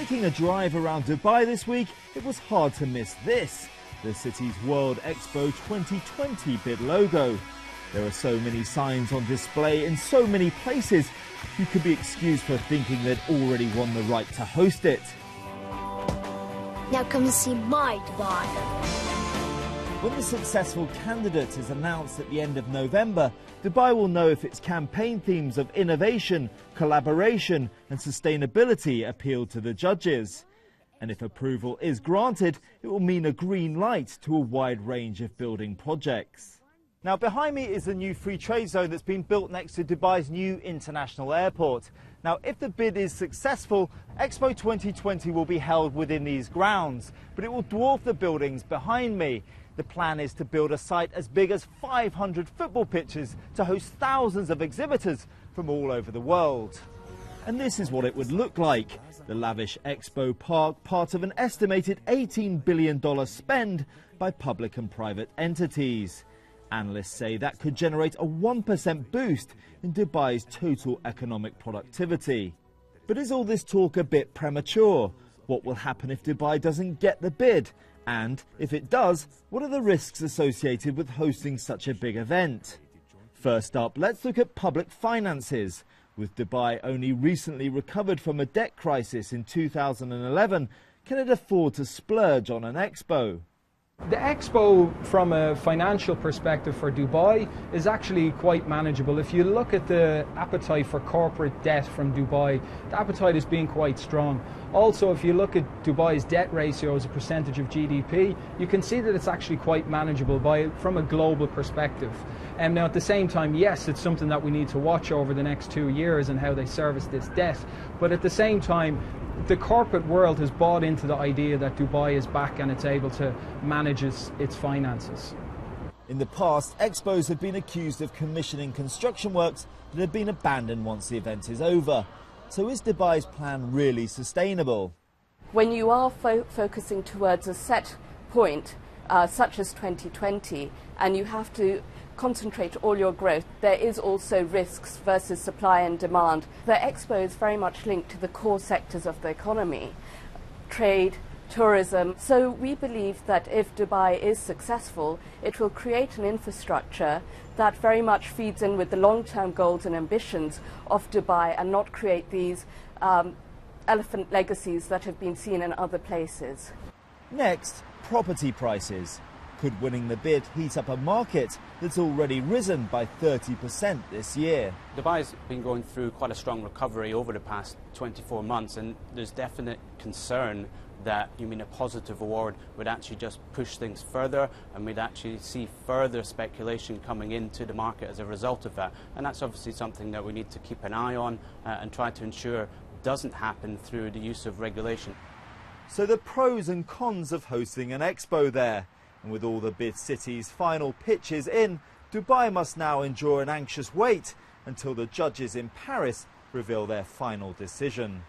Taking a drive around Dubai this week, it was hard to miss this, the city's World Expo 2020 bid logo. There are so many signs on display in so many places, you could be excused for thinking they'd already won the right to host it. Now come and see my Dubai. When the successful candidate is announced at the end of November, Dubai will know if its campaign themes of innovation, collaboration and sustainability appeal to the judges. And if approval is granted, it will mean a green light to a wide range of building projects. Now behind me is the new free trade zone that's been built next to Dubai's new international airport. Now if the bid is successful, Expo 2020 will be held within these grounds, but it will dwarf the buildings behind me. The plan is to build a site as big as 500 football pitches to host thousands of exhibitors from all over the world. And this is what it would look like. The lavish Expo Park, part of an estimated $18 billion spend by public and private entities. Analysts say that could generate a 1% boost in Dubai's total economic productivity. But is all this talk a bit premature? What will happen if Dubai doesn't get the bid? And if it does, what are the risks associated with hosting such a big event? First up, let's look at public finances. With Dubai only recently recovered from a debt crisis in 2011, can it afford to splurge on an expo? The Expo, from a financial perspective for Dubai, is actually quite manageable. If you look at the appetite for corporate debt from Dubai, the appetite is being quite strong. Also, if you look at Dubai's debt ratio as a percentage of GDP, you can see that it's actually quite manageable from a global perspective. And now at the same time, yes, it's something that we need to watch over the next 2 years and how they service this debt. But at the same time, the corporate world has bought into the idea that Dubai is back and it's able to manage its finances. In the past, expos have been accused of commissioning construction works that have been abandoned once the event is over. So is Dubai's plan really sustainable? When you are focusing towards a set point, such as 2020, and you have to concentrate all your growth, there is also risks versus supply and demand. The Expo is very much linked to the core sectors of the economy, trade, tourism. So we believe that if Dubai is successful, it will create an infrastructure that very much feeds in with the long-term goals and ambitions of Dubai and not create these elephant legacies that have been seen in other places. Next, property prices. Could winning the bid heat up a market that's already risen by 30% this year? Dubai's been going through quite a strong recovery over the past 24 months, and there's definite concern that a positive award would actually just push things further, and we'd actually see further speculation coming into the market as a result of that. And that's obviously something that we need to keep an eye on and try to ensure doesn't happen through the use of regulation. So the pros and cons of hosting an expo there. And with all the bid cities' final pitches in, Dubai must now endure an anxious wait until the judges in Paris reveal their final decision.